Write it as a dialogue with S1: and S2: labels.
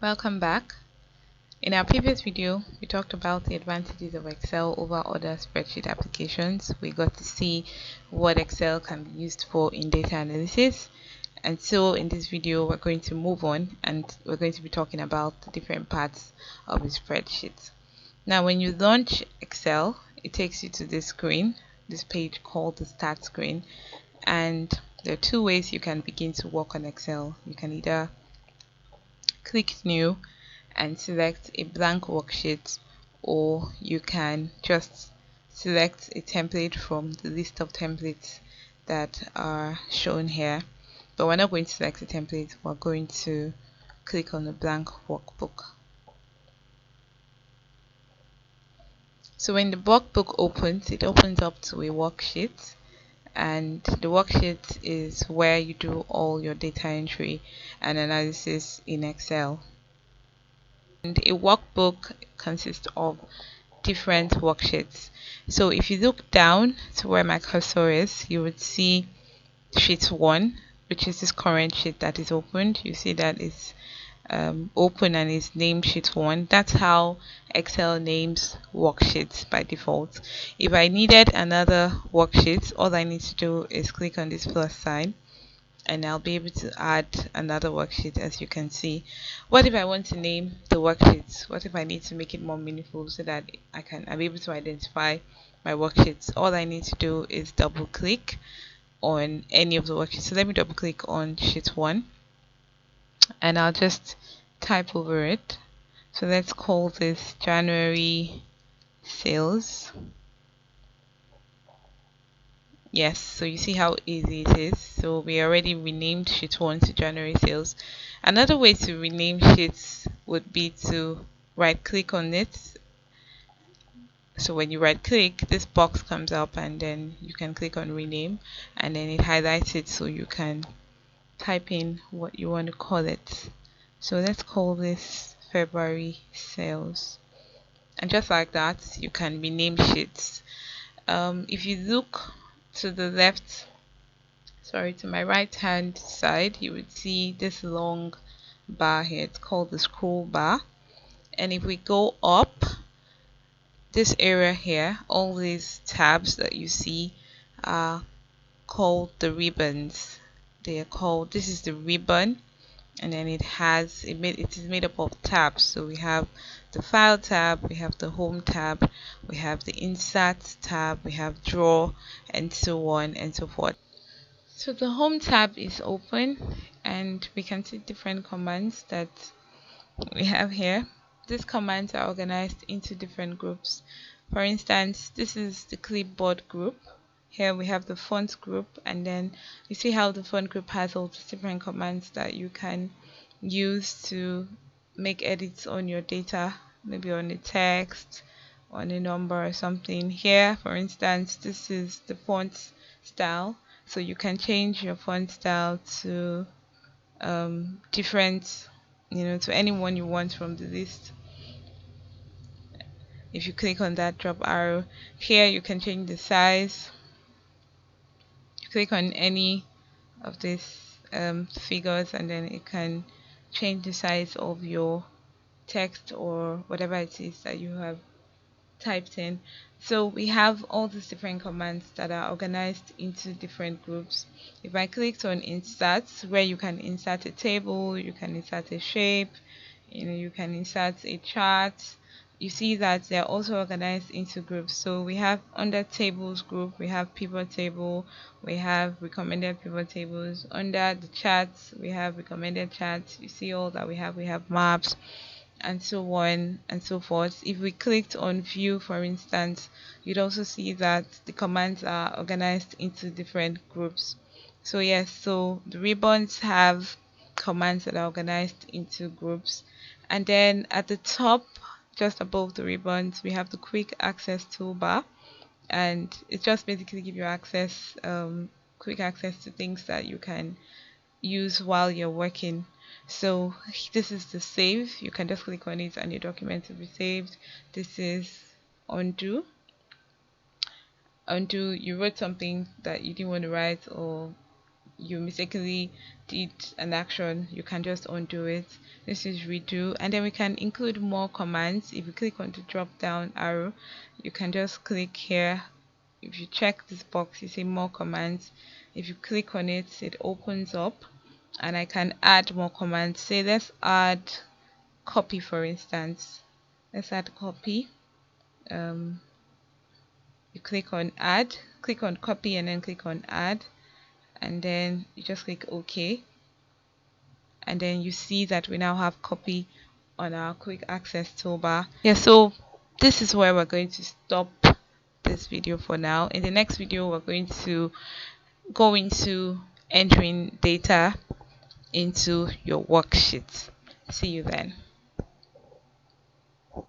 S1: Welcome back. In our previous video, we talked about the advantages of Excel over other spreadsheet applications. We got to see what Excel can be used for in data analysis. And so in this video, we're going to move on and we're going to be talking about the different parts of a spreadsheet. Now, when you launch Excel, it takes you to this screen, this page called the Start screen. And there are two ways you can begin to work on Excel. You can either click New and select a blank worksheet, or you can just select a template from the list of templates that are shown here. But we're not going to select a template, we're going to click on the blank workbook. So when the workbook opens, it opens up to a worksheet, and the worksheet is where you do all your data entry and analysis in Excel. And a workbook consists of different worksheets. So if you look down to where my cursor is, you would see sheet 1, which is this current sheet that is opened. You see that it's open and is named sheet 1. That's how Excel names worksheets by default. If I needed another worksheet, all I need to do is click on this plus sign and I'll be able to add another worksheet. As you can see, what if I want to name the worksheets? What if I need to make it more meaningful so that I'm able to identify my worksheets? All I need to do is double click on any of the worksheets. So let me double click on sheet 1 and I'll just type over it. So let's call this January sales. Yes, so you see how easy it is. So we already renamed sheet 1 to January sales. Another way to rename sheets would be to right click on it. So when you right click, this box comes up and then you can click on rename and then it highlights it so you can type in what you want to call it. So let's call this February sales. And just like that, you can rename sheets. If you look to the left, to my right hand side, you would see this long bar here. It's called the scroll bar. And if we go up this area here, all these tabs that you see are called the ribbons. They are called, this is the ribbon, and then it is made up of tabs. So we have the file tab, we have the home tab, we have the insert tab, we have draw, and so on and so forth. So the home tab is open and we can see different commands that we have here. These commands are organized into different groups. For instance, this is the clipboard group. Here we have the font group, and then you see how the font group has all the different commands that you can use to make edits on your data, maybe on a text, on a number or something. Here, for instance, this is the font style, so you can change your font style to different, to anyone you want from the list. If you click on that drop arrow here, you can change the size. You click on any of these figures and then it can change the size of your text or whatever it is that you have typed in. So we have all these different commands that are organized into different groups. If I clicked on insert, where you can insert a table, you can insert a shape, you can insert a chart, you see that they're also organized into groups. So we have under tables group, we have pivot table, we have recommended pivot tables. Under the charts, we have recommended charts. You see all that we have maps, and so on and so forth. If we clicked on view, for instance, you'd also see that the commands are organized into different groups. So yes, so the ribbons have commands that are organized into groups. And then at the top, just above the ribbons, we have the quick access toolbar, and it just basically gives you access, quick access to things that you can use while you're working. So this is the save. You can just click on it and your document will be saved. This is undo. You wrote something that you didn't want to write, or you mistakenly did an action, you can just undo it. This is redo, and then we can include more commands. If you click on the drop down arrow, you can just click here. If you check this box, you see more commands. If you click on it, it opens up, and I can add more commands. Say let's add copy, for instance. Let's add copy. You click on add, click on copy, and then click on add, and then you just click OK, and then you see that we now have copy on our quick access toolbar. Yeah, so this is where we're going to stop this video for now. In the next video, we're going to go into entering data into your worksheet. See you then.